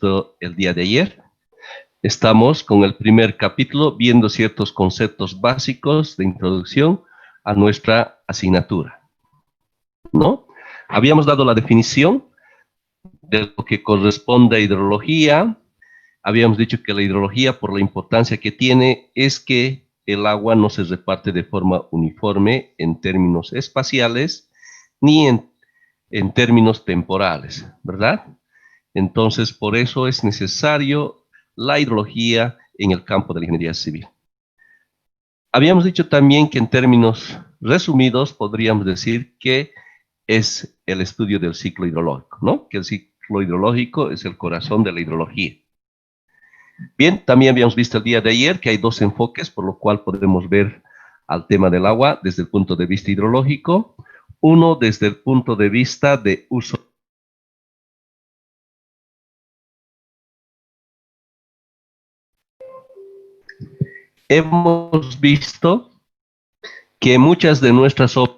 visto el día de ayer. Estamos con el primer capítulo viendo ciertos conceptos básicos de introducción a nuestra asignatura, ¿no? Habíamos dado la definición de lo que corresponde a hidrología. Habíamos dicho que la hidrología, por la importancia que tiene, es que el agua no se reparte de forma uniforme en términos espaciales ni en términos temporales, ¿verdad? Entonces, por eso es necesario la hidrología en el campo de la ingeniería civil. Habíamos dicho también que en términos resumidos podríamos decir que es el estudio del ciclo hidrológico, ¿no? Que el ciclo hidrológico es el corazón de la hidrología. Bien, también habíamos visto el día de ayer que hay dos enfoques, por lo cual podemos ver al tema del agua desde el punto de vista hidrológico. Uno desde el punto de vista de uso. Hemos visto que muchas de nuestras obras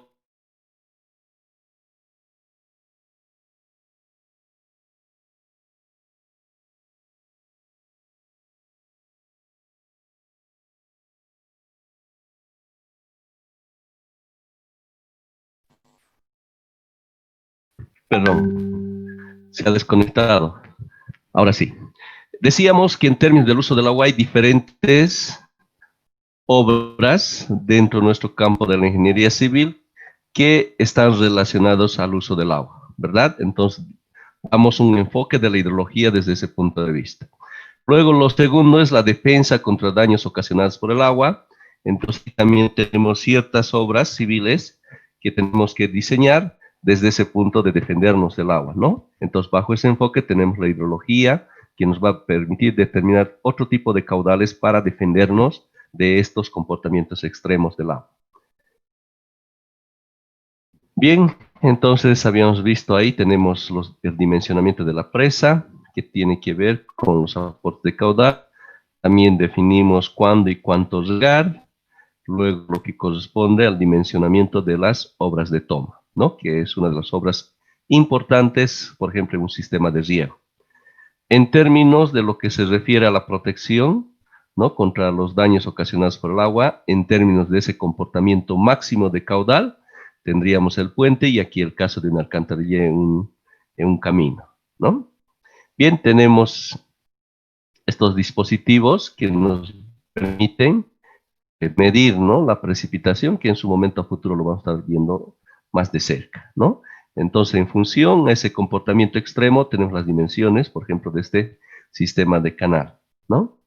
perdón, se ha desconectado. Ahora sí. Decíamos que en términos del uso del agua hay diferentes obras dentro de nuestro campo de la ingeniería civil que están relacionados al uso del agua, ¿verdad? Entonces, damos un enfoque de la hidrología desde ese punto de vista. Luego, lo segundo es la defensa contra daños ocasionados por el agua. Entonces, también tenemos ciertas obras civiles que tenemos que diseñar desde ese punto de defendernos del agua, ¿no? Entonces, bajo ese enfoque tenemos la hidrología, que nos va a permitir determinar otro tipo de caudales para defendernos de estos comportamientos extremos del agua. Bien, entonces habíamos visto ahí, tenemos el dimensionamiento de la presa, que tiene que ver con los aportes de caudal. También definimos cuándo y cuánto regar. Luego lo que corresponde al dimensionamiento de las obras de toma, ¿no? Que es una de las obras importantes, por ejemplo, en un sistema de riego. En términos de lo que se refiere a la protección, ¿no? Contra los daños ocasionados por el agua, en términos de ese comportamiento máximo de caudal, tendríamos el puente y aquí el caso de una alcantarilla en un camino, ¿no? Bien, tenemos estos dispositivos que nos permiten medir, ¿no? La precipitación, que en su momento a futuro lo vamos a estar viendo más de cerca, ¿no? Entonces, en función a ese comportamiento extremo, tenemos las dimensiones, por ejemplo, de este sistema de canal, ¿no?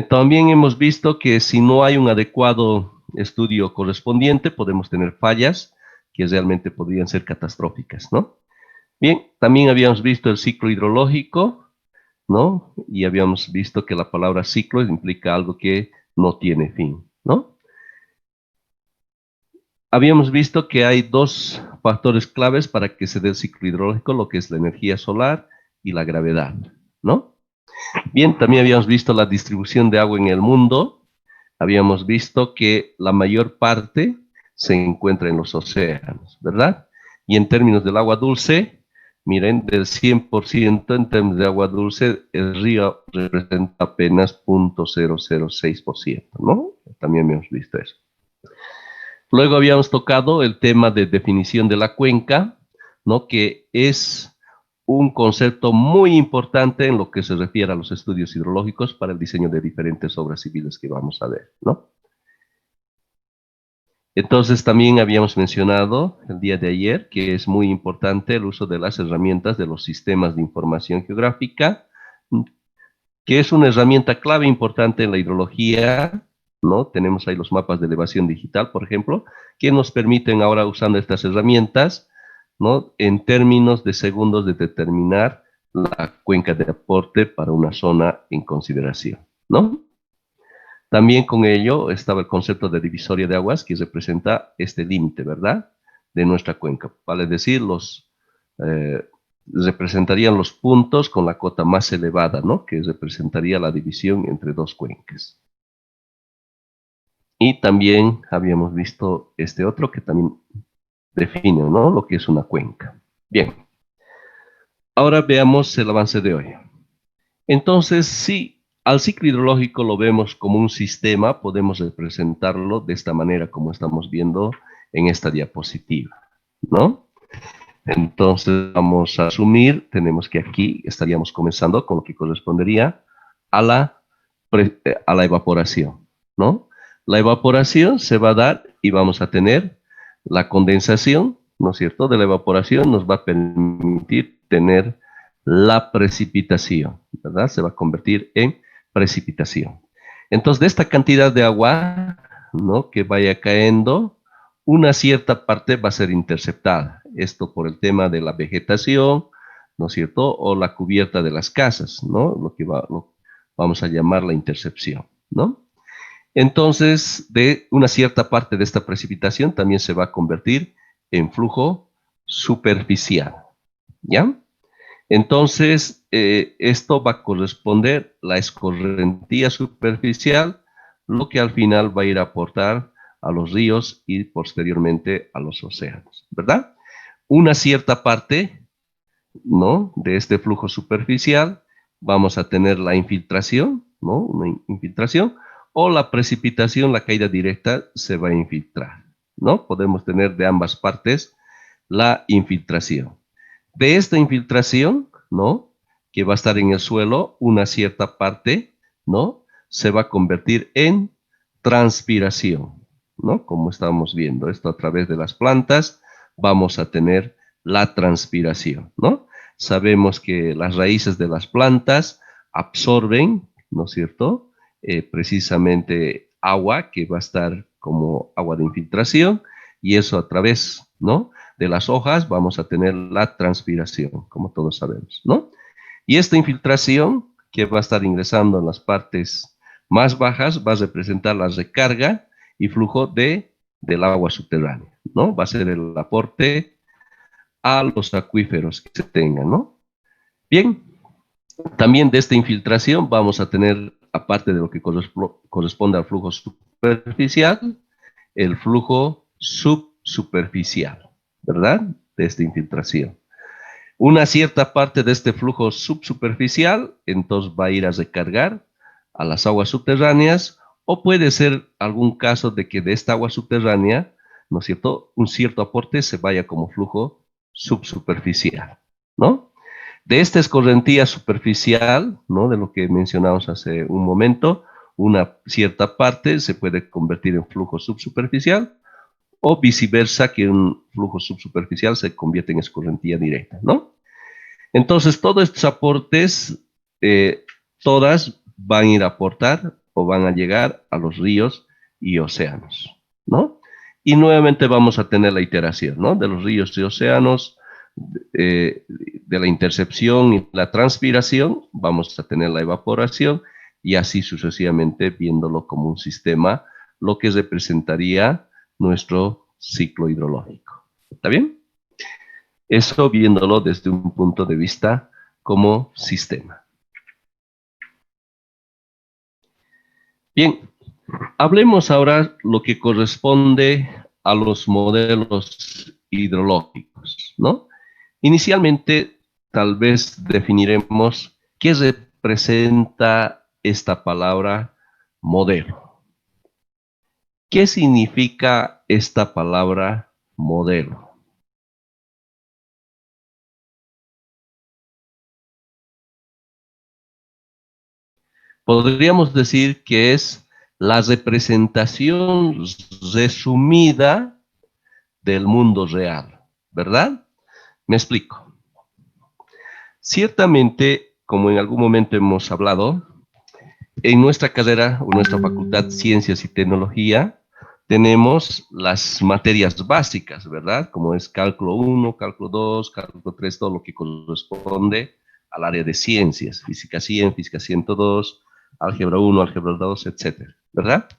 También hemos visto que si no hay un adecuado estudio correspondiente, podemos tener fallas que realmente podrían ser catastróficas, ¿no? Bien, también habíamos visto el ciclo hidrológico, ¿no? Y habíamos visto que la palabra ciclo implica algo que no tiene fin, ¿no? Habíamos visto que hay dos factores claves para que se dé el ciclo hidrológico, lo que es la energía solar y la gravedad, ¿no? Bien, también habíamos visto la distribución de agua en el mundo. Habíamos visto que la mayor parte se encuentra en los océanos, ¿verdad? Y en términos del agua dulce, miren, del 100% en términos de agua dulce, el río representa apenas 0.006%, ¿no? También hemos visto eso. Luego habíamos tocado el tema de definición de la cuenca, ¿no? Que es un concepto muy importante en lo que se refiere a los estudios hidrológicos para el diseño de diferentes obras civiles que vamos a ver, ¿no? Entonces también habíamos mencionado el día de ayer que es muy importante el uso de las herramientas de los sistemas de información geográfica, que es una herramienta clave importante en la hidrología, ¿no? Tenemos ahí los mapas de elevación digital, por ejemplo, que nos permiten ahora usando estas herramientas, ¿no? En términos de segundos de determinar la cuenca de aporte para una zona en consideración, ¿no? También con ello estaba el concepto de divisoria de aguas que representa este límite, ¿verdad? De nuestra cuenca. Vale decir, representarían los puntos con la cota más elevada, ¿no? Que representaría la división entre dos cuencas. Y también habíamos visto este otro que también define, ¿no? Lo que es una cuenca. Bien. Ahora veamos el avance de hoy. Entonces, si al ciclo hidrológico lo vemos como un sistema, podemos representarlo de esta manera como estamos viendo en esta diapositiva, ¿no? Entonces vamos a asumir, tenemos que aquí estaríamos comenzando con lo que correspondería a la evaporación, ¿no? La evaporación se va a dar y vamos a tener la condensación, ¿no es cierto? De la evaporación nos va a permitir tener la precipitación, ¿verdad? Se va a convertir en precipitación. Entonces, de esta cantidad de agua, ¿no? Que vaya cayendo, una cierta parte va a ser interceptada. Esto por el tema de la vegetación, ¿no es cierto? O la cubierta de las casas, ¿no? Lo vamos a llamar la intercepción, ¿no? Entonces, de una cierta parte de esta precipitación también se va a convertir en flujo superficial, ¿ya? Entonces, esto va a corresponder la escorrentía superficial, lo que al final va a ir a aportar a los ríos y posteriormente a los océanos, ¿verdad? Una cierta parte, ¿no? De este flujo superficial, vamos a tener la infiltración, ¿no? Una infiltración, o la precipitación, la caída directa, se va a infiltrar, ¿no? Podemos tener de ambas partes la infiltración. De esta infiltración, ¿no? Que va a estar en el suelo, una cierta parte, ¿no? Se va a convertir en transpiración, ¿no? Como estamos viendo, esto a través de las plantas, vamos a tener la transpiración, ¿no? Sabemos que las raíces de las plantas absorben, ¿no es cierto? Precisamente agua que va a estar como agua de infiltración y eso a través, ¿no? De las hojas vamos a tener la transpiración, como todos sabemos, ¿no? Y esta infiltración que va a estar ingresando en las partes más bajas va a representar la recarga y flujo del agua subterránea, ¿no? Va a ser el aporte a los acuíferos que se tengan, ¿no? Bien, también de esta infiltración vamos a tener, aparte de lo que corresponde al flujo superficial, el flujo subsuperficial, ¿verdad? De esta infiltración. Una cierta parte de este flujo subsuperficial, entonces va a ir a recargar a las aguas subterráneas, o puede ser algún caso de que de esta agua subterránea, ¿no es cierto?, un cierto aporte se vaya como flujo subsuperficial, ¿no? De esta escorrentía superficial, ¿no? De lo que mencionamos hace un momento, una cierta parte se puede convertir en flujo subsuperficial, o viceversa, que un flujo subsuperficial se convierte en escorrentía directa, ¿no? Entonces, todos estos aportes, todas van a ir a aportar o van a llegar a los ríos y océanos, ¿no? Y nuevamente vamos a tener la iteración, ¿no? De los ríos y océanos, de la intercepción y la transpiración, vamos a tener la evaporación y así sucesivamente viéndolo como un sistema, lo que representaría nuestro ciclo hidrológico. ¿Está bien? Eso viéndolo desde un punto de vista como sistema. Bien, hablemos ahora lo que corresponde a los modelos hidrológicos, ¿no? Inicialmente, tal vez definiremos qué representa esta palabra modelo. ¿Qué significa esta palabra modelo? Podríamos decir que es la representación resumida del mundo real, ¿verdad? Me explico. Ciertamente, como en algún momento hemos hablado, en nuestra carrera o nuestra facultad Ciencias y Tecnología tenemos las materias básicas, ¿verdad? Como es cálculo 1, cálculo 2, cálculo 3, todo lo que corresponde al área de ciencias, física 100, física 102, álgebra 1, álgebra 2, etcétera, ¿verdad?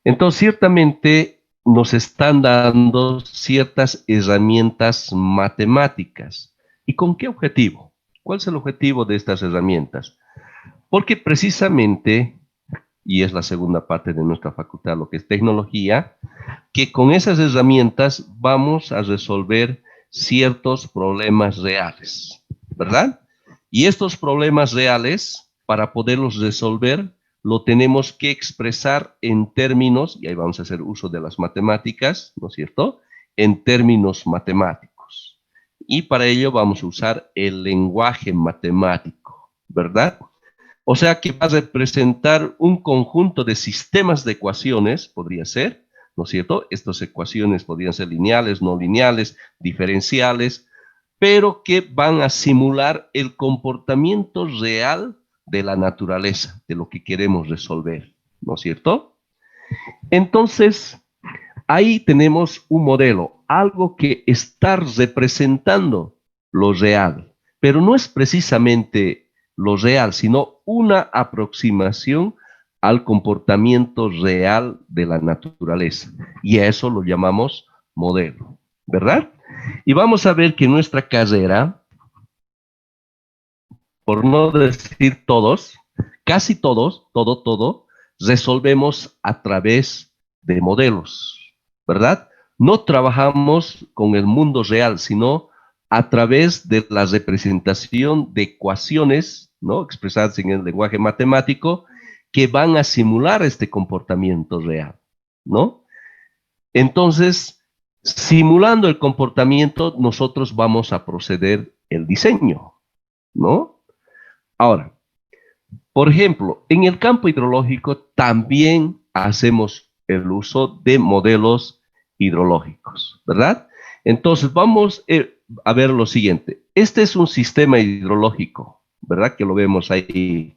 Entonces, ciertamente nos están dando ciertas herramientas matemáticas. ¿Y con qué objetivo? ¿Cuál es el objetivo de estas herramientas? Porque precisamente, y es la segunda parte de nuestra facultad, lo que es tecnología, que con esas herramientas vamos a resolver ciertos problemas reales, ¿verdad? Y estos problemas reales, para poderlos resolver, lo tenemos que expresar en términos, y ahí vamos a hacer uso de las matemáticas, ¿no es cierto? En términos matemáticos. Y para ello vamos a usar el lenguaje matemático, ¿verdad? O sea que va a representar un conjunto de sistemas de ecuaciones, podría ser, ¿no es cierto? Estas ecuaciones podrían ser lineales, no lineales, diferenciales, pero que van a simular el comportamiento real de la naturaleza, de lo que queremos resolver, ¿no es cierto? Entonces, ahí tenemos un modelo, algo que está representando lo real, pero no es precisamente lo real, sino una aproximación al comportamiento real de la naturaleza. Y a eso lo llamamos modelo, ¿verdad? Y vamos a ver que nuestra carrera, por no decir todos, casi todos, todo, resolvemos a través de modelos, ¿verdad? No trabajamos con el mundo real, sino a través de la representación de ecuaciones, ¿no? Expresadas en el lenguaje matemático, que van a simular este comportamiento real, ¿no? Entonces, simulando el comportamiento, nosotros vamos a proceder el diseño, ¿no? Ahora, por ejemplo, en el campo hidrológico también hacemos el uso de modelos hidrológicos, ¿verdad? Entonces, vamos a ver lo siguiente. Este es un sistema hidrológico, ¿verdad? Que lo vemos ahí.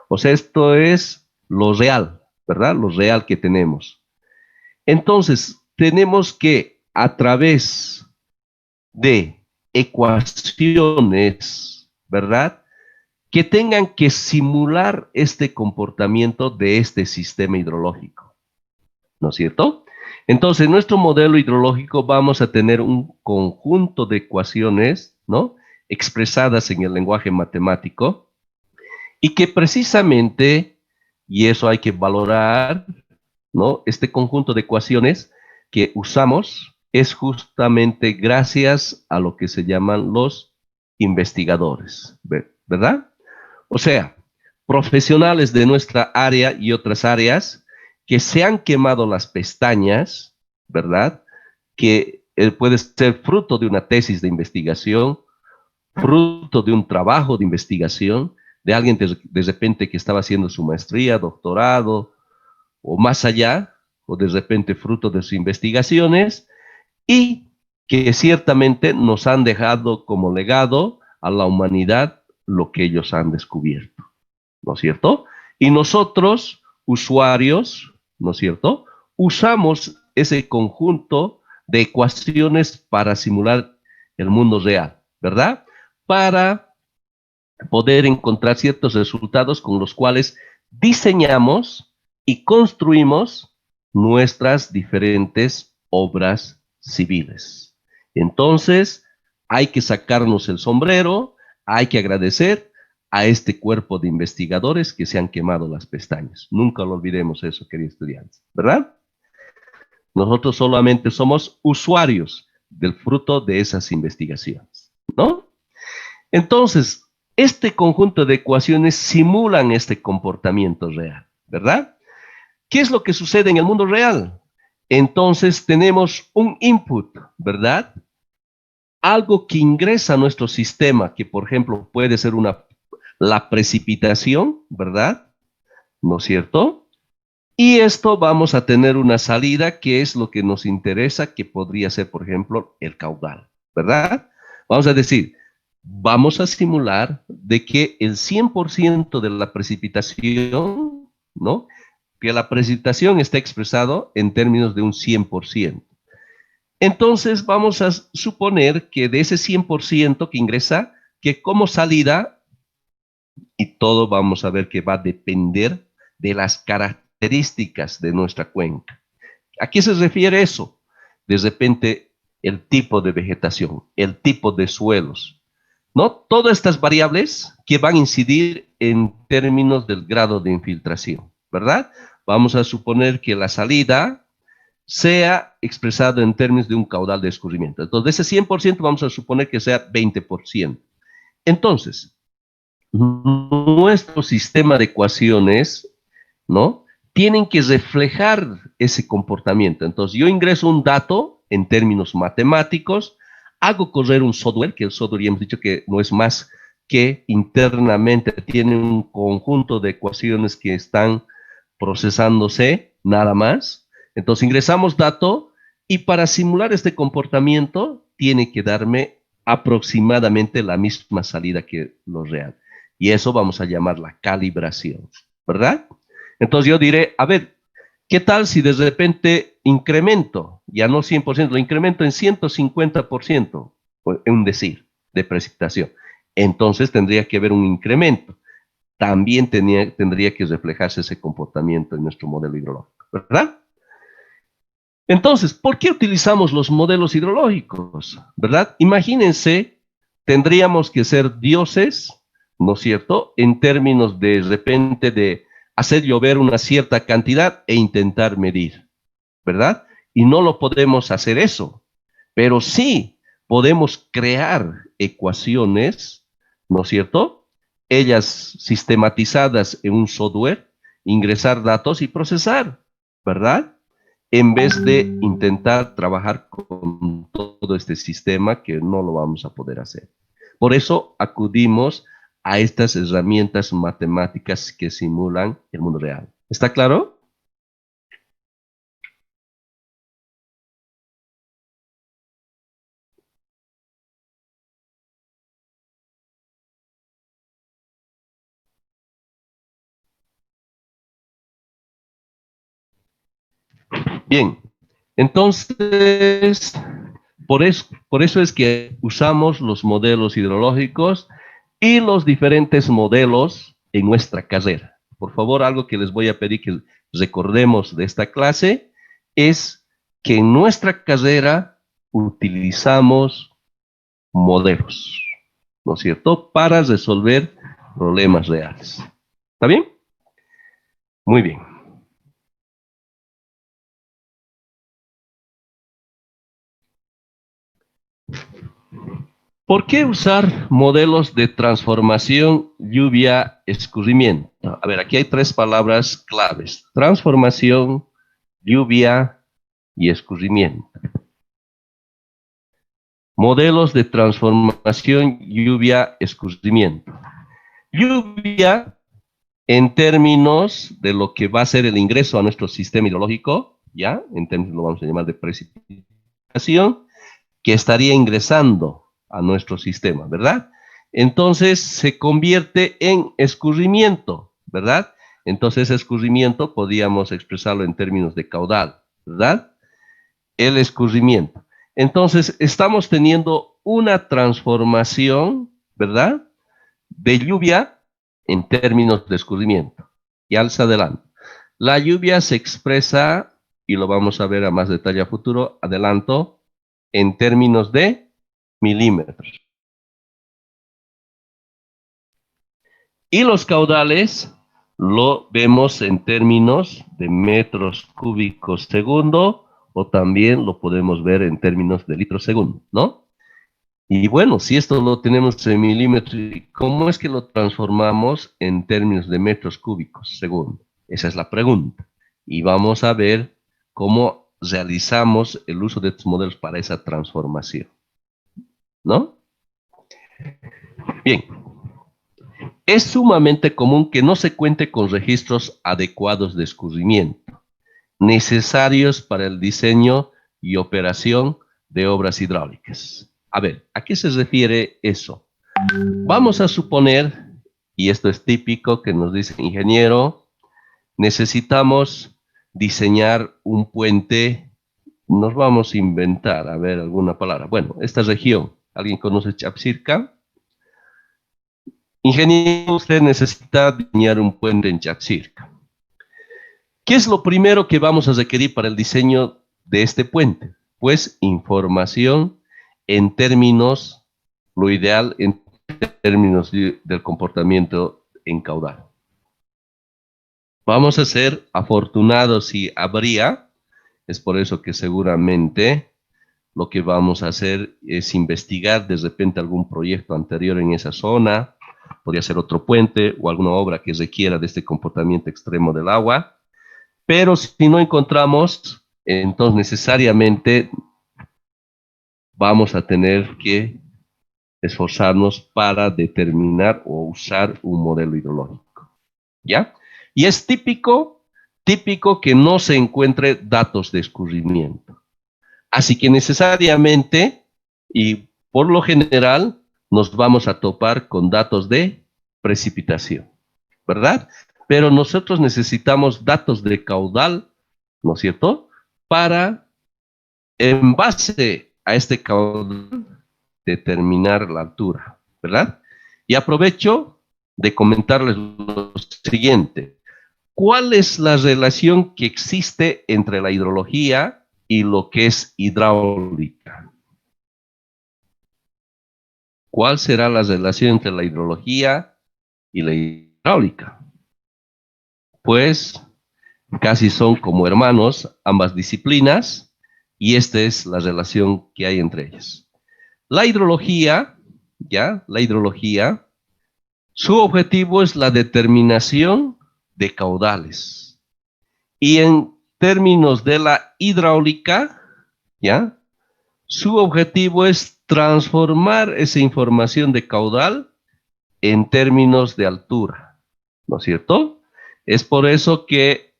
O sea, esto es lo real, ¿verdad? Lo real que tenemos. Entonces, tenemos que, a través de ecuaciones, ¿verdad? Que tengan que simular este comportamiento de este sistema hidrológico, ¿no es cierto? Entonces, en nuestro modelo hidrológico vamos a tener un conjunto de ecuaciones, ¿no? Expresadas en el lenguaje matemático y que precisamente, y eso hay que valorar, ¿no? Este conjunto de ecuaciones que usamos es justamente gracias a lo que se llaman los investigadores, ¿verdad? O sea, profesionales de nuestra área y otras áreas que se han quemado las pestañas, ¿verdad? Que puede ser fruto de una tesis de investigación, fruto de un trabajo de investigación, de alguien de repente que estaba haciendo su maestría, doctorado o más allá, o de repente fruto de sus investigaciones, y que ciertamente nos han dejado como legado a la humanidad lo que ellos han descubierto, ¿no es cierto? Y nosotros, usuarios, ¿no es cierto? Usamos ese conjunto de ecuaciones para simular el mundo real, ¿verdad? Para poder encontrar ciertos resultados con los cuales diseñamos y construimos nuestras diferentes obras civiles. Entonces, hay que sacarnos el sombrero, hay que agradecer a este cuerpo de investigadores que se han quemado las pestañas. Nunca lo olvidemos eso, queridos estudiantes, ¿verdad? Nosotros solamente somos usuarios del fruto de esas investigaciones, ¿no? Entonces, este conjunto de ecuaciones simulan este comportamiento real, ¿verdad? ¿Qué es lo que sucede en el mundo real? Entonces tenemos un input, ¿verdad? Algo que ingresa a nuestro sistema, que por ejemplo puede ser la precipitación, ¿verdad? ¿No es cierto? Y esto vamos a tener una salida que es lo que nos interesa, que podría ser, por ejemplo, el caudal, ¿verdad? Vamos a decir, vamos a simular de que el 100% de la precipitación, ¿no? Que la precipitación está expresado en términos de un 100%. Entonces vamos a suponer que de ese 100% que ingresa, que como salida, y todo vamos a ver que va a depender de las características de nuestra cuenca. ¿A qué se refiere eso? De repente, el tipo de vegetación, el tipo de suelos, ¿no? Todas estas variables que van a incidir en términos del grado de infiltración, ¿verdad? Vamos a suponer que la salida sea expresado en términos de un caudal de escurrimiento. Entonces, de ese 100% vamos a suponer que sea 20%. Entonces, nuestro sistema de ecuaciones, ¿no? Tienen que reflejar ese comportamiento. Entonces, yo ingreso un dato en términos matemáticos, hago correr un software, que el software ya hemos dicho que no es más que internamente tiene un conjunto de ecuaciones que están procesándose, nada más. Entonces, ingresamos dato y para simular este comportamiento tiene que darme aproximadamente la misma salida que lo real. Y eso vamos a llamar la calibración, ¿verdad? Entonces yo diré, a ver, ¿qué tal si de repente incremento, ya no 100%, lo incremento en 150%, un decir, de precipitación? Entonces tendría que haber un incremento. También tendría que reflejarse ese comportamiento en nuestro modelo hidrológico, ¿verdad? Entonces, ¿por qué utilizamos los modelos hidrológicos? ¿Verdad? Imagínense, tendríamos que ser dioses, ¿no es cierto? En términos de repente de hacer llover una cierta cantidad e intentar medir, ¿verdad? Y no lo podemos hacer eso, pero sí podemos crear ecuaciones, ¿no es cierto? Ellas sistematizadas en un software, ingresar datos y procesar, ¿verdad? En vez de intentar trabajar con todo este sistema que no lo vamos a poder hacer. Por eso acudimos a estas herramientas matemáticas que simulan el mundo real. ¿Está claro? Bien, entonces, por eso es que usamos los modelos hidrológicos y los diferentes modelos en nuestra carrera. Por favor, algo que les voy a pedir que recordemos de esta clase es que en nuestra carrera utilizamos modelos, ¿no es cierto?, para resolver problemas reales. ¿Está bien? Muy bien. ¿Por qué usar modelos de transformación, lluvia, escurrimiento? A ver, aquí hay tres palabras claves: transformación, lluvia y escurrimiento. Modelos de transformación, lluvia, escurrimiento. Lluvia, en términos de lo que va a ser el ingreso a nuestro sistema hidrológico, ¿ya? En términos lo vamos a llamar de precipitación, que estaría ingresando a nuestro sistema, ¿verdad? Entonces se convierte en escurrimiento, ¿verdad? Entonces escurrimiento podríamos expresarlo en términos de caudal, ¿verdad? El escurrimiento. Entonces estamos teniendo una transformación, ¿verdad?, de lluvia en términos de escurrimiento. Y alza adelante. La lluvia se expresa, y lo vamos a ver a más detalle a futuro, adelanto, en términos de milímetros. Y los caudales lo vemos en términos de metros cúbicos segundo, o también lo podemos ver en términos de litros segundo, ¿no? Y bueno, si esto lo tenemos en milímetros, ¿cómo es que lo transformamos en términos de metros cúbicos segundo? Esa es la pregunta. Y vamos a ver cómo realizamos el uso de estos modelos para esa transformación, ¿no? Bien, es sumamente común que no se cuente con registros adecuados de escurrimiento, necesarios para el diseño y operación de obras hidráulicas. A ver, ¿a qué se refiere eso? Vamos a suponer, y esto es típico, que nos dice ingeniero, necesitamos diseñar un puente, nos vamos a inventar, a ver, alguna palabra. Bueno, esta región, ¿alguien conoce Chapsirca? Ingeniero, usted necesita diseñar un puente en Chapsirca. ¿Qué es lo primero que vamos a requerir para el diseño de este puente? Pues información en términos, lo ideal en términos del comportamiento en caudal. Vamos a ser afortunados si habría, es por eso que seguramente lo que vamos a hacer es investigar de repente algún proyecto anterior en esa zona, podría ser otro puente o alguna obra que requiera de este comportamiento extremo del agua, pero si no encontramos, entonces necesariamente vamos a tener que esforzarnos para determinar o usar un modelo hidrológico, ¿ya? Y es típico que no se encuentre datos de escurrimiento. Así que necesariamente y por lo general nos vamos a topar con datos de precipitación, ¿verdad? Pero nosotros necesitamos datos de caudal, ¿no es cierto? Para, en base a este caudal, determinar la altura, ¿verdad? Y aprovecho de comentarles lo siguiente. ¿Cuál es la relación que existe entre la hidrología y lo que es hidráulica? ¿Cuál será la relación entre la hidrología y la hidráulica? Pues casi son como hermanos ambas disciplinas y esta es la relación que hay entre ellas. La hidrología, ¿ya? La hidrología, su objetivo es la determinación de caudales. Y en términos de la hidráulica, ¿ya? Su objetivo es transformar esa información de caudal en términos de altura, ¿no es cierto? Es por eso que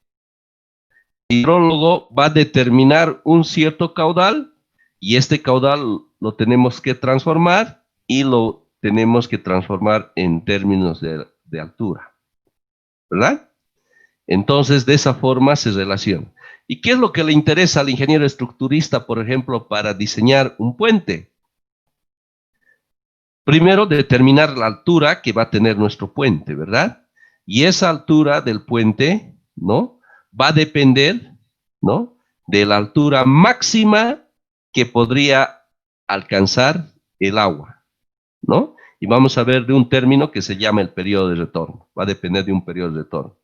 el hidrólogo va a determinar un cierto caudal y este caudal lo tenemos que transformar y lo tenemos que transformar en términos de altura, ¿verdad? Entonces, de esa forma se relaciona. ¿Y qué es lo que le interesa al ingeniero estructurista, por ejemplo, para diseñar un puente? Primero, determinar la altura que va a tener nuestro puente, ¿verdad? Y esa altura del puente, ¿no? Va a depender, ¿no? De la altura máxima que podría alcanzar el agua, ¿no? Y vamos a ver de un término que se llama el periodo de retorno. Va a depender de un periodo de retorno.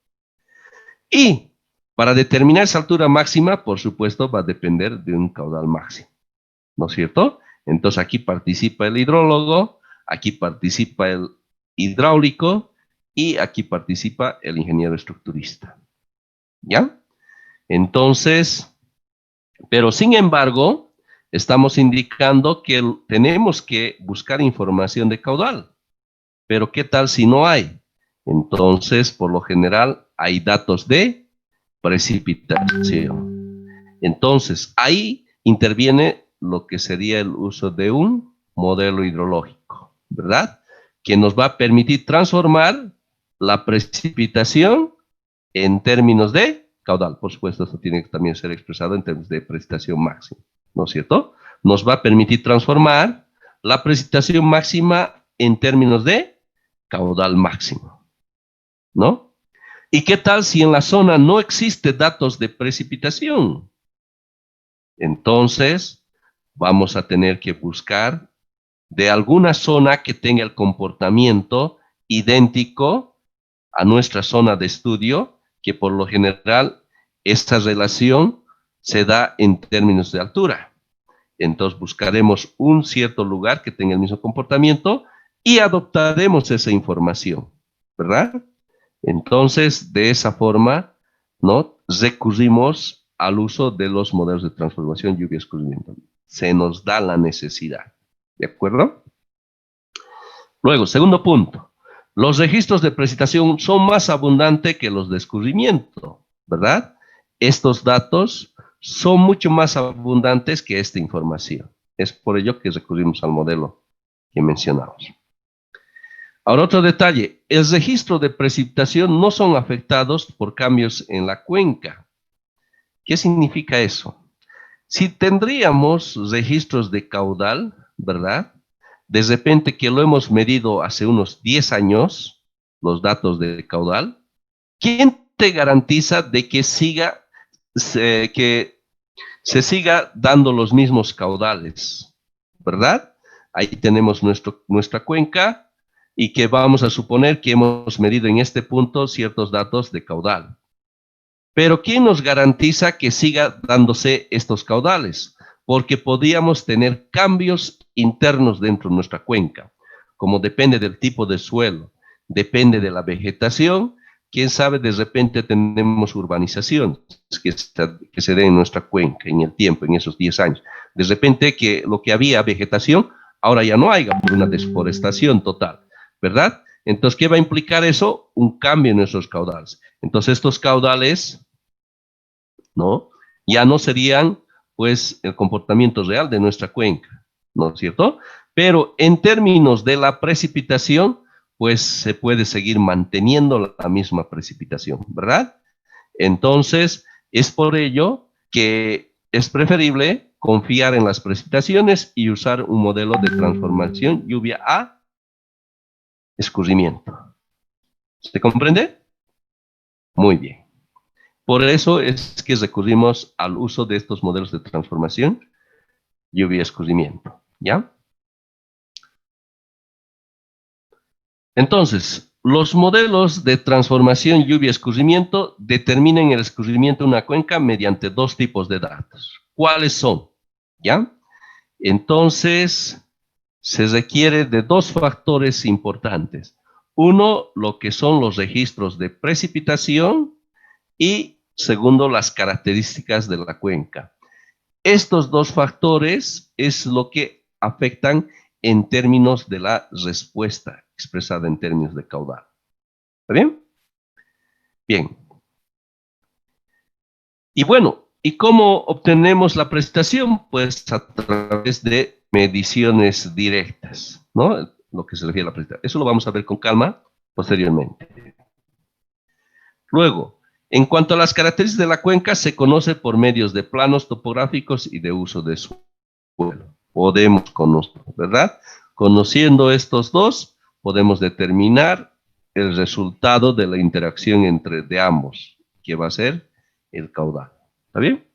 Y para determinar esa altura máxima, por supuesto, va a depender de un caudal máximo, ¿no es cierto? Entonces aquí participa el hidrólogo, aquí participa el hidráulico y aquí participa el ingeniero estructurista, ¿ya? Entonces, pero sin embargo, estamos indicando que tenemos que buscar información de caudal, pero ¿qué tal si no hay? Entonces, por lo general, hay datos de precipitación. Entonces, ahí interviene lo que sería el uso de un modelo hidrológico, ¿verdad? Que nos va a permitir transformar la precipitación en términos de caudal. Por supuesto, esto tiene que también ser expresado en términos de precipitación máxima, ¿no es cierto? Nos va a permitir transformar la precipitación máxima en términos de caudal máximo, ¿no? ¿Y qué tal si en la zona no existe datos de precipitación? Entonces, vamos a tener que buscar de alguna zona que tenga el comportamiento idéntico a nuestra zona de estudio, que por lo general esta relación se da en términos de altura. Entonces buscaremos un cierto lugar que tenga el mismo comportamiento y adoptaremos esa información, ¿verdad? Entonces, de esa forma, ¿no? Recurrimos al uso de los modelos de transformación, lluvia, escurrimiento. Se nos da la necesidad, ¿de acuerdo? Luego, segundo punto. Los registros de precipitación son más abundantes que los de escurrimiento, ¿verdad? Estos datos son mucho más abundantes que esta información. Es por ello que recurrimos al modelo que mencionamos. Ahora otro detalle, el registro de precipitación no son afectados por cambios en la cuenca. ¿Qué significa eso? Si tendríamos registros de caudal, ¿verdad? De repente que lo hemos medido hace unos 10 años, los datos de caudal, ¿quién te garantiza de que se siga dando los mismos caudales? ¿Verdad? Ahí tenemos nuestra cuenca y que vamos a suponer que hemos medido en este punto ciertos datos de caudal. Pero ¿quién nos garantiza que siga dándose estos caudales? porque podíamos tener cambios internos dentro de nuestra cuenca. Como depende del tipo de suelo, depende de la vegetación, quién sabe, de repente tenemos urbanización que se den en nuestra cuenca en el tiempo, en esos 10 años. De repente que lo que había vegetación, ahora ya no haya por una desforestación total, ¿verdad? Entonces, ¿qué va a implicar eso? Un cambio en nuestros caudales. Entonces, estos caudales, ¿no? Ya no serían, pues, el comportamiento real de nuestra cuenca, ¿no es cierto? Pero en términos de la precipitación, pues se puede seguir manteniendo la misma precipitación, ¿verdad? Entonces, es por ello que es preferible confiar en las precipitaciones y usar un modelo de transformación lluvia a escurrimiento. ¿Se comprende? Muy bien. Por eso es que recurrimos al uso de estos modelos de transformación lluvia a escurrimiento, ¿ya? Entonces, los modelos de transformación lluvia-escurrimiento determinan el escurrimiento de una cuenca mediante dos tipos de datos. ¿Cuáles son? ¿Ya? Entonces, se requiere de dos factores importantes. Uno, lo que son los registros de precipitación y segundo, las características de la cuenca. Estos dos factores es lo que afectan en términos de la respuesta expresada en términos de caudal. ¿Está bien? Bien. Y bueno, ¿y cómo obtenemos la precipitación? Pues a través de mediciones directas, ¿no? Lo que se refiere a la precipitación. Eso lo vamos a ver con calma posteriormente. Luego, en cuanto a las características de la cuenca, se conoce por medios de planos topográficos y de uso de suelo. Podemos conocer, ¿verdad? Conociendo estos dos, podemos determinar el resultado de la interacción de ambos, que va a ser el caudal. ¿Está bien?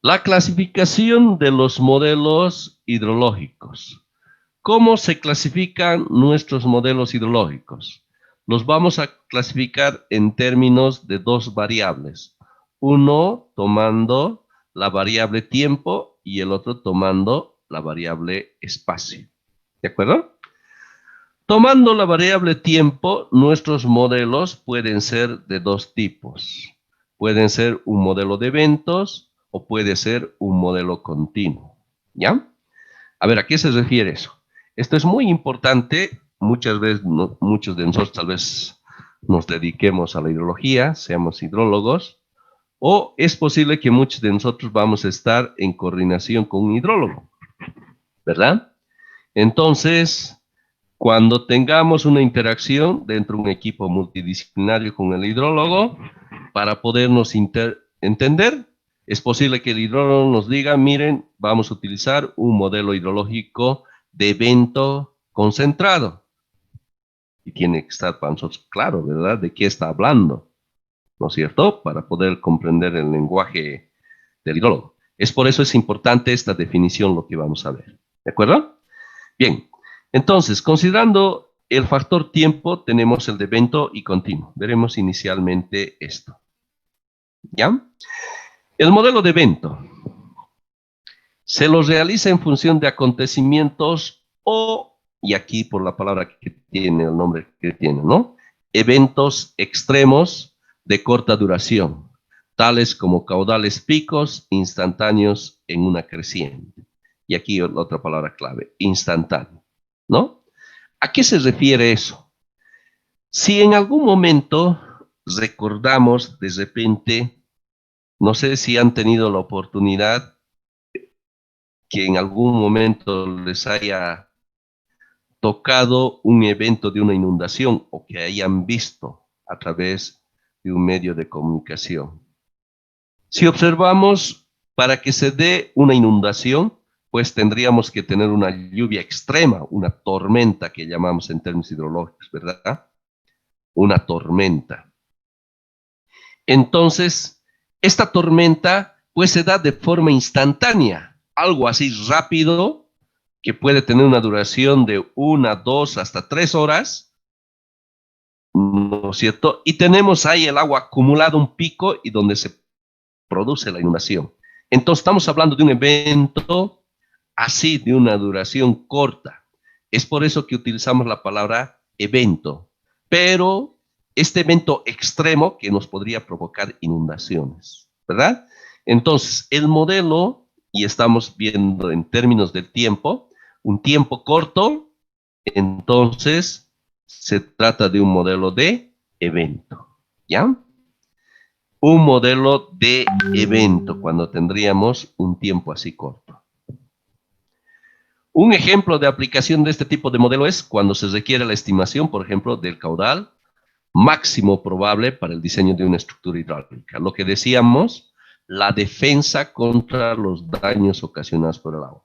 La clasificación de los modelos hidrológicos. ¿Cómo se clasifican nuestros modelos hidrológicos? Los vamos a clasificar en términos de dos variables. Uno tomando la variable tiempo y el otro tomando la variable espacio. ¿De acuerdo? Tomando la variable tiempo, nuestros modelos pueden ser de dos tipos. Pueden ser un modelo de eventos o puede ser un modelo continuo. ¿Ya? A ver, ¿a qué se refiere eso? Esto es muy importante. Muchas veces, muchos de nosotros tal vez nos dediquemos a la hidrología, seamos hidrólogos, o es posible que muchos de nosotros vamos a estar en coordinación con un hidrólogo, ¿verdad? Entonces, cuando tengamos una interacción dentro de un equipo multidisciplinario con el hidrólogo, para podernos entender, es posible que el hidrólogo nos diga, miren, vamos a utilizar un modelo hidrológico de evento concentrado. Y tiene que estar para nosotros claro, ¿verdad? De qué está hablando, ¿no es cierto? Para poder comprender el lenguaje del hidrólogo. Es por eso es importante esta definición, lo que vamos a ver. ¿De acuerdo? Bien, entonces, considerando el factor tiempo, tenemos el de evento y continuo. Veremos inicialmente esto. ¿Ya? El modelo de evento se lo realiza en función de acontecimientos o, y aquí por la palabra que tiene, el nombre que tiene, ¿no? Eventos extremos de corta duración, tales como caudales picos instantáneos en una creciente. Y aquí otra palabra clave, instantáneo, ¿no? ¿A qué se refiere eso? Si en algún momento recordamos de repente, no sé si han tenido la oportunidad que en algún momento les haya tocado un evento de una inundación o que hayan visto a través de un medio de comunicación. Si observamos, para que se dé una inundación, pues tendríamos que tener una lluvia extrema, una tormenta que llamamos en términos hidrológicos, ¿verdad? Una tormenta. Entonces, esta tormenta pues se da de forma instantánea, algo así rápido, que puede tener una duración de 1, 2, hasta 3 horas, ¿no es cierto? Y tenemos ahí el agua acumulada, un pico, y donde se produce la inundación. Entonces estamos hablando de un evento así, de una duración corta. Es por eso que utilizamos la palabra evento. Pero este evento extremo que nos podría provocar inundaciones, ¿verdad? Entonces, el modelo, y estamos viendo en términos del tiempo, un tiempo corto, entonces se trata de un modelo de evento, ¿ya? Un modelo de evento cuando tendríamos un tiempo así corto. Un ejemplo de aplicación de este tipo de modelo es cuando se requiere la estimación, por ejemplo, del caudal máximo probable para el diseño de una estructura hidráulica. Lo que decíamos, la defensa contra los daños ocasionados por el agua.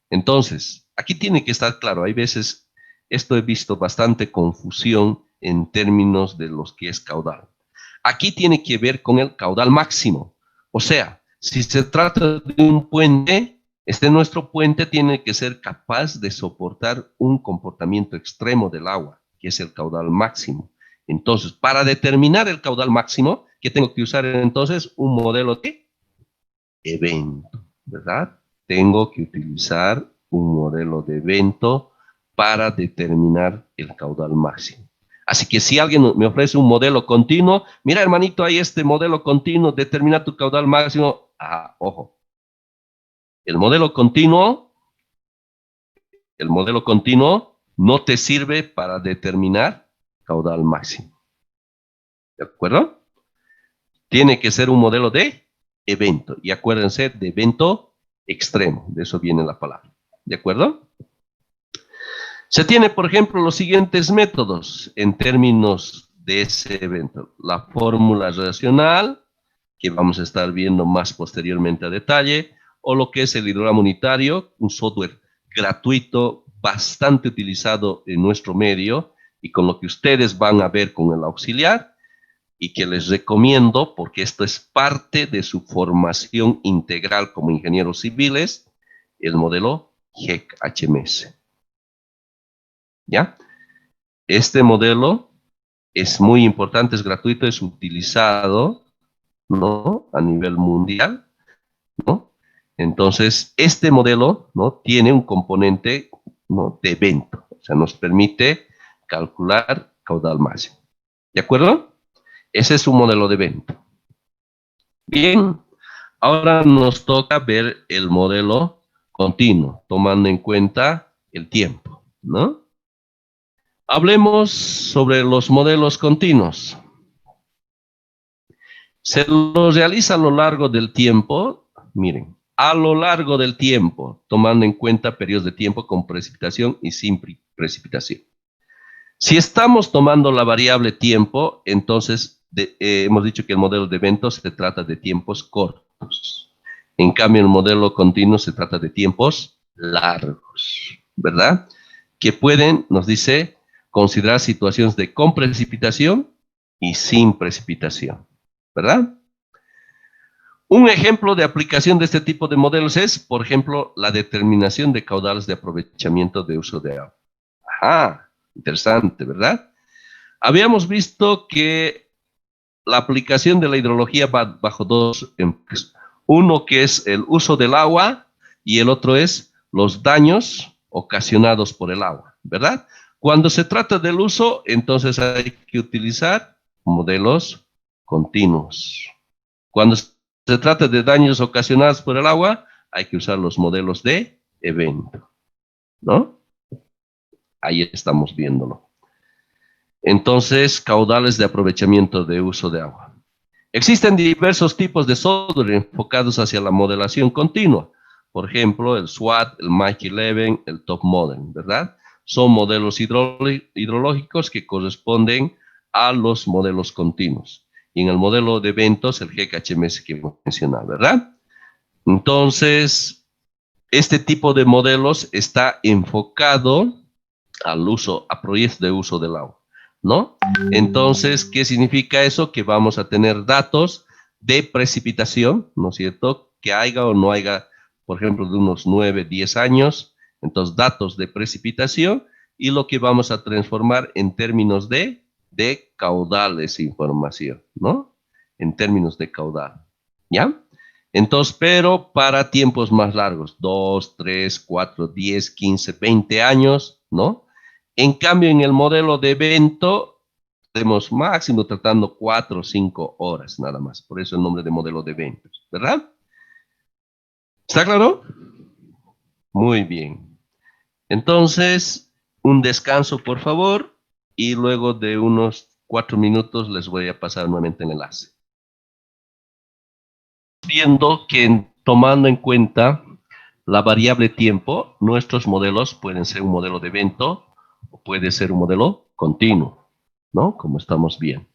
Entonces, aquí tiene que estar claro, hay veces, esto he visto bastante confusión en términos de los que es caudal. Aquí tiene que ver con el caudal máximo. O sea, si se trata de un puente, nuestro puente tiene que ser capaz de soportar un comportamiento extremo del agua, que es el caudal máximo. Entonces, para determinar el caudal máximo, ¿qué tengo que usar entonces? Un modelo de evento, ¿verdad? Tengo que utilizar un modelo de evento para determinar el caudal máximo. Así que si alguien me ofrece un modelo continuo, mira hermanito, hay este modelo continuo, determina tu caudal máximo. Ah, ojo. El modelo continuo no te sirve para determinar caudal máximo. ¿De acuerdo? Tiene que ser un modelo de evento. Y acuérdense de evento extremo. De eso viene la palabra. ¿De acuerdo? Se tiene, por ejemplo, los siguientes métodos en términos de ese evento. La fórmula relacional, que vamos a estar viendo más posteriormente a detalle, o lo que es el hidrograma unitario, un software gratuito, bastante utilizado en nuestro medio, y con lo que ustedes van a ver con el auxiliar, y que les recomiendo porque esto es parte de su formación integral como ingenieros civiles, el modelo GEC-HMS. ¿Ya? Este modelo es muy importante, es gratuito, es utilizado, ¿no?, a nivel mundial, ¿no? Entonces, este modelo, ¿no?, tiene un componente, ¿no?, de evento, o sea, nos permite calcular caudal máximo. ¿De acuerdo? Ese es un modelo de evento. Bien, ahora nos toca ver el modelo continuo, tomando en cuenta el tiempo, ¿no? Hablemos sobre los modelos continuos. Se los realiza a lo largo del tiempo, miren, a lo largo del tiempo, tomando en cuenta periodos de tiempo con precipitación y sin precipitación. Si estamos tomando la variable tiempo, entonces hemos dicho que el modelo de eventos se trata de tiempos cortos. En cambio, el modelo continuo se trata de tiempos largos, ¿verdad? Que pueden, nos dice, considerar situaciones de con precipitación y sin precipitación, ¿verdad? Un ejemplo de aplicación de este tipo de modelos es, por ejemplo, la determinación de caudales de aprovechamiento de uso de agua. Ajá, interesante, ¿verdad? Habíamos visto que la aplicación de la hidrología va bajo dos enfoques. Uno que es el uso del agua y el otro es los daños ocasionados por el agua, ¿verdad? Cuando se trata del uso, entonces hay que utilizar modelos continuos. Cuando se trata de daños ocasionados por el agua, hay que usar los modelos de evento, ¿no? Ahí estamos viéndolo. Entonces, caudales de aprovechamiento de uso de agua. Existen diversos tipos de software enfocados hacia la modelación continua. Por ejemplo, el SWAT, el Mach 11, el Top Model, ¿verdad? Son modelos hidrológicos que corresponden a los modelos continuos. Y en el modelo de eventos, el GEC-HMS que hemos mencionado, ¿verdad? Entonces, este tipo de modelos está enfocado al uso, a proyectos de uso del agua, ¿no? Entonces, ¿qué significa eso? Que vamos a tener datos de precipitación, ¿no es cierto? Que haya o no haya, por ejemplo, de unos 9, 10 años, entonces datos de precipitación y lo que vamos a transformar en términos de caudales información, ¿no? En términos de caudal, ¿ya? Entonces, pero para tiempos más largos, 2, 3, 4, 10, 15, 20 años, ¿no? En cambio, en el modelo de evento, tenemos máximo tratando 4 o 5 horas nada más. Por eso el nombre de modelo de eventos, ¿verdad? ¿Está claro? Muy bien. Entonces, un descanso, por favor, y luego de unos 4 minutos les voy a pasar nuevamente el enlace. Viendo que tomando en cuenta la variable tiempo, nuestros modelos pueden ser un modelo de evento o puede ser un modelo continuo, ¿no? Como estamos viendo.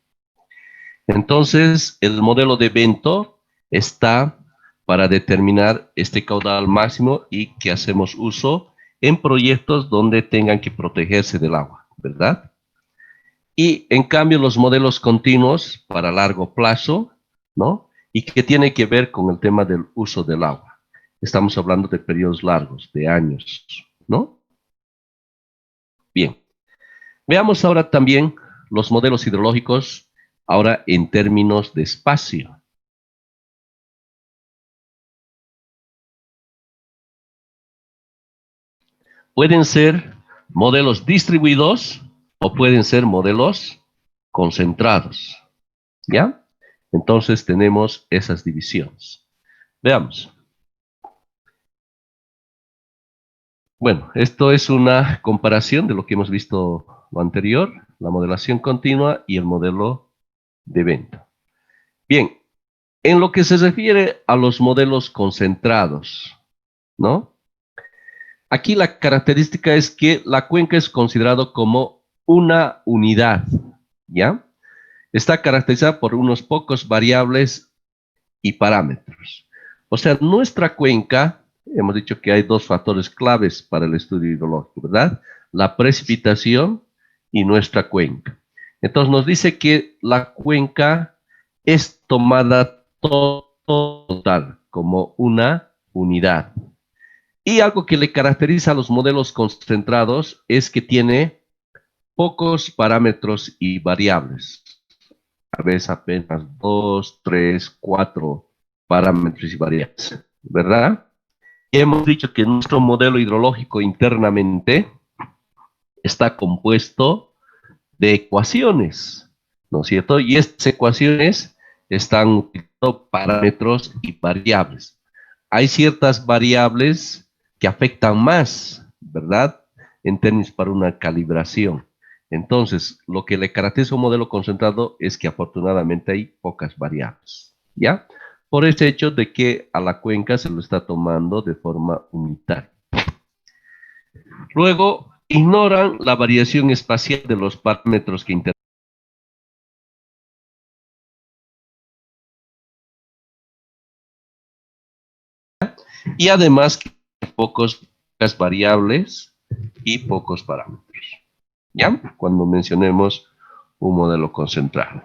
Entonces, el modelo de evento está para determinar este caudal máximo y que hacemos uso en proyectos donde tengan que protegerse del agua, ¿verdad? Y en cambio los modelos continuos para largo plazo, ¿no? Y que tiene que ver con el tema del uso del agua. Estamos hablando de periodos largos, de años, ¿no? Bien. Veamos ahora también los modelos hidrológicos, ahora en términos de espacio. Pueden ser modelos distribuidos o pueden ser modelos concentrados, ¿ya? Entonces tenemos esas divisiones. Veamos. Bueno, esto es una comparación de lo que hemos visto lo anterior, la modelación continua y el modelo de evento. Bien, en lo que se refiere a los modelos concentrados, ¿no? Aquí la característica es que la cuenca es considerado como una unidad, ¿ya? Está caracterizada por unos pocos variables y parámetros. O sea, nuestra cuenca, hemos dicho que hay dos factores claves para el estudio hidrológico, ¿verdad? La precipitación y nuestra cuenca. Entonces nos dice que la cuenca es tomada total como una unidad. Y algo que le caracteriza a los modelos concentrados es que tiene pocos parámetros y variables. A veces apenas 2, 3, 4 parámetros y variables, ¿verdad? Y hemos dicho que nuestro modelo hidrológico internamente está compuesto de ecuaciones, ¿no es cierto? Y estas ecuaciones están utilizando parámetros y variables. Hay ciertas variables que afectan más, ¿verdad? En términos para una calibración. Entonces, lo que le caracteriza a un modelo concentrado es que afortunadamente hay pocas variables, ¿ya? Por ese hecho de que a la cuenca se lo está tomando de forma unitaria. Luego, ignoran la variación espacial de los parámetros que intervienen. Y además, pocas variables y pocos parámetros. ¿Ya? Cuando mencionemos un modelo concentrado.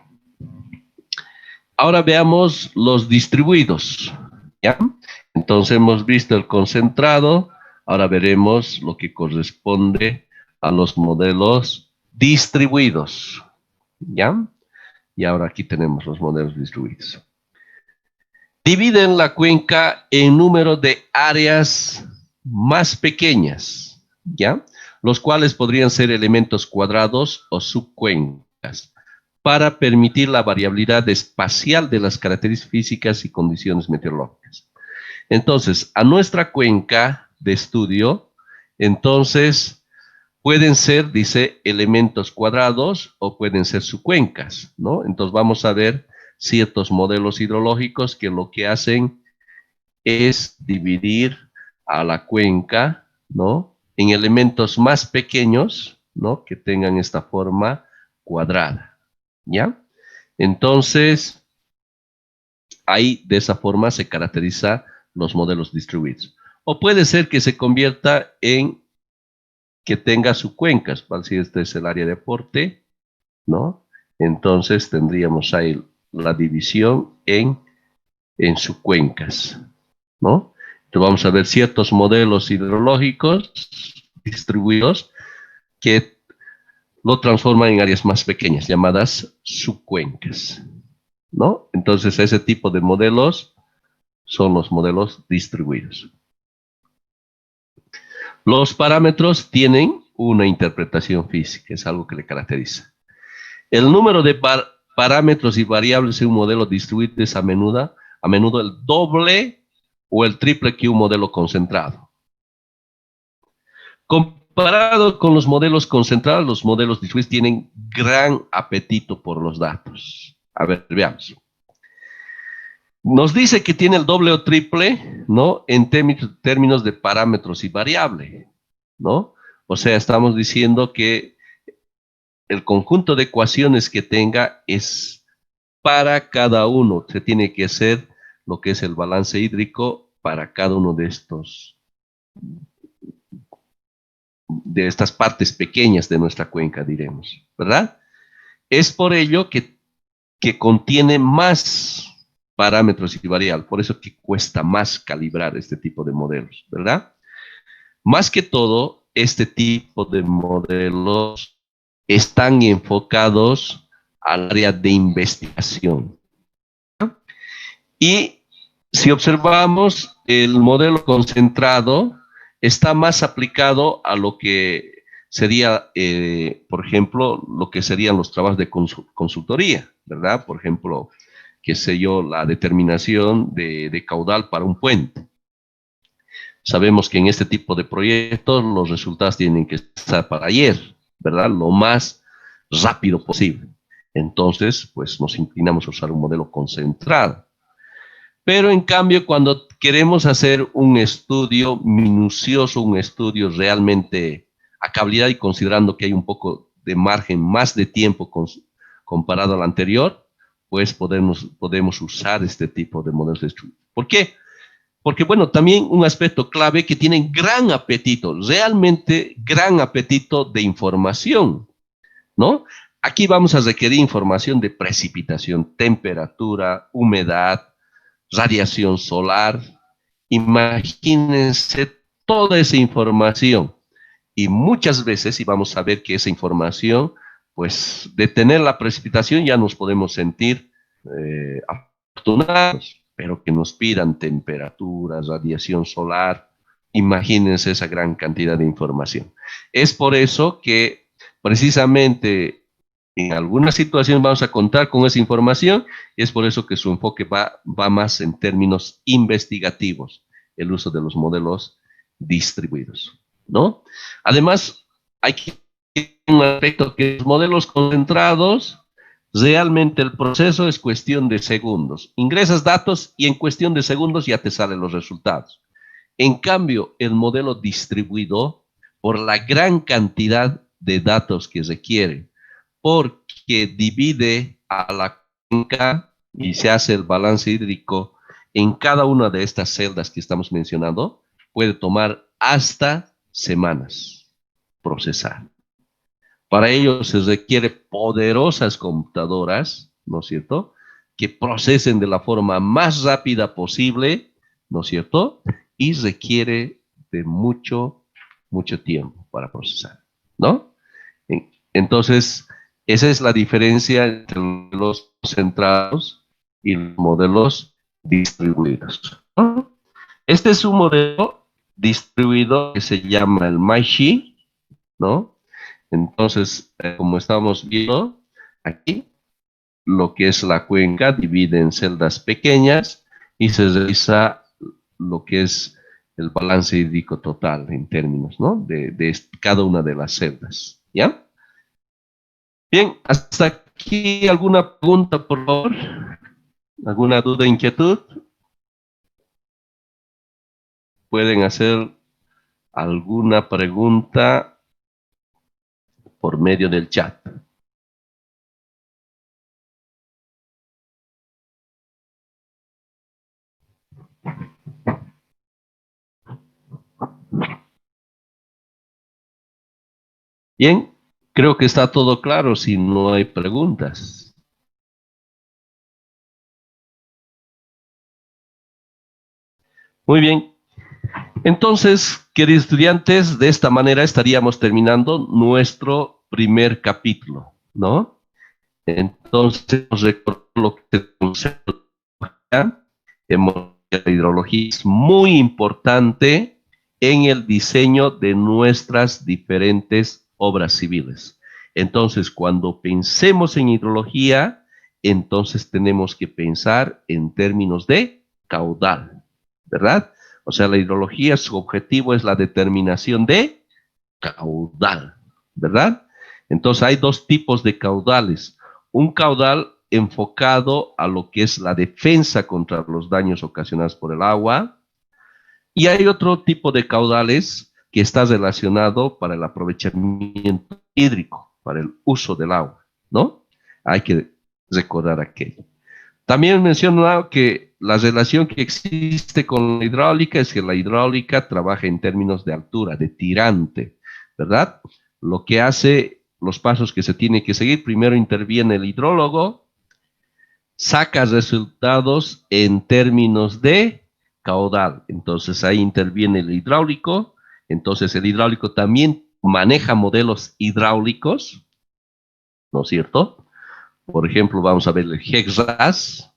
Ahora veamos los distribuidos. ¿Ya? Entonces hemos visto el concentrado, ahora veremos lo que corresponde a los modelos distribuidos. ¿Ya? Y ahora aquí tenemos los modelos distribuidos. Dividen la cuenca en número de áreas más pequeñas, ¿ya? Los cuales podrían ser elementos cuadrados o subcuencas, para permitir la variabilidad espacial de las características físicas y condiciones meteorológicas. Entonces, a nuestra cuenca de estudio, entonces, pueden ser, dice, elementos cuadrados o pueden ser subcuencas, ¿no? Entonces vamos a ver ciertos modelos hidrológicos que lo que hacen es dividir a la cuenca, ¿no? En elementos más pequeños, ¿no? Que tengan esta forma cuadrada, ¿ya? Entonces, ahí de esa forma se caracteriza los modelos distribuidos. O puede ser que se convierta en que tenga subcuencas, para si este es el área de aporte, ¿no? Entonces tendríamos ahí la división en subcuencas, ¿no? Entonces vamos a ver ciertos modelos hidrológicos distribuidos que lo transforman en áreas más pequeñas, llamadas subcuencas, ¿no? Entonces ese tipo de modelos son los modelos distribuidos. Los parámetros tienen una interpretación física, es algo que le caracteriza. El número de parámetros y variables en un modelo distribuido es a menudo el doble o el triple que un modelo concentrado. Comparado con los modelos concentrados, los modelos distribuidos tienen gran apetito por los datos. A ver, veamos. Nos dice que tiene el doble o triple, ¿no? En términos de parámetros y variable, ¿no? O sea, estamos diciendo que el conjunto de ecuaciones que tenga es para cada uno. Se tiene que hacer lo que es el balance hídrico para cada uno de estas partes pequeñas de nuestra cuenca, diremos, ¿verdad? Es por ello que contiene más parámetros y variables, por eso que cuesta más calibrar este tipo de modelos, ¿verdad? Más que todo, este tipo de modelos están enfocados al área de investigación. Y si observamos, el modelo concentrado está más aplicado a lo que sería, por ejemplo, lo que serían los trabajos de consultoría, ¿verdad? Por ejemplo, qué sé yo, la determinación de caudal para un puente. Sabemos que en este tipo de proyectos los resultados tienen que estar para ayer, ¿verdad? Lo más rápido posible. Entonces, pues nos inclinamos a usar un modelo concentrado. Pero en cambio, cuando queremos hacer un estudio minucioso, un estudio realmente a cabalidad y considerando que hay un poco de margen más de tiempo comparado al anterior, pues podemos usar este tipo de modelos de estudio. ¿Por qué? Porque, bueno, también un aspecto clave que tienen gran apetito, realmente gran apetito de información, ¿no? Aquí vamos a requerir información de precipitación, temperatura, humedad, radiación solar. Imagínense toda esa información. Y muchas veces, y vamos a ver que esa información, pues de tener la precipitación ya nos podemos sentir afortunados, pero que nos pidan temperaturas, radiación solar, imagínense esa gran cantidad de información. Es por eso que precisamente en algunas situaciones vamos a contar con esa información y es por eso que su enfoque va más en términos investigativos, el uso de los modelos distribuidos, ¿no? Además, hay un aspecto que los modelos concentrados, realmente el proceso es cuestión de segundos. Ingresas datos y en cuestión de segundos ya te salen los resultados. En cambio, el modelo distribuido, por la gran cantidad de datos que requiere, porque divide a la cuenca y se hace el balance hídrico en cada una de estas celdas que estamos mencionando, puede tomar hasta semanas procesar. Para ello se requiere poderosas computadoras, ¿no es cierto?, que procesen de la forma más rápida posible, ¿no es cierto?, y requiere de mucho tiempo para procesar, ¿no? Entonces, esa es la diferencia entre los concentrados y los modelos distribuidos, ¿no? Este es un modelo distribuido que se llama el MyShi, ¿no? Entonces, como estamos viendo aquí, lo que es la cuenca divide en celdas pequeñas y se realiza lo que es el balance hídrico total en términos, ¿no?, de cada una de las celdas, ¿ya? Bien, hasta aquí alguna pregunta, por favor. ¿Alguna duda, inquietud? Pueden hacer alguna pregunta por medio del chat. Bien, creo que está todo claro si no hay preguntas. Muy bien. Entonces, queridos estudiantes, de esta manera estaríamos terminando nuestro primer capítulo, ¿no? Entonces, recordar lo que hemos la hidrología es muy importante en el diseño de nuestras diferentes obras civiles. Entonces, cuando pensemos en hidrología, entonces tenemos que pensar en términos de caudal, ¿verdad? O sea, la hidrología, su objetivo es la determinación de caudal, ¿verdad? Entonces, hay dos tipos de caudales. Un caudal enfocado a lo que es la defensa contra los daños ocasionados por el agua, y hay otro tipo de caudales que está relacionado para el aprovechamiento hídrico, para el uso del agua, ¿no? Hay que recordar aquello. También menciono que la relación que existe con la hidráulica es que la hidráulica trabaja en términos de altura, de tirante, ¿verdad? Lo que hace, los pasos que se tiene que seguir, primero interviene el hidrólogo, saca resultados en términos de caudal. Entonces ahí interviene el hidráulico. Entonces el hidráulico también maneja modelos hidráulicos, ¿no es cierto? Por ejemplo, vamos a ver el HEC-RAS,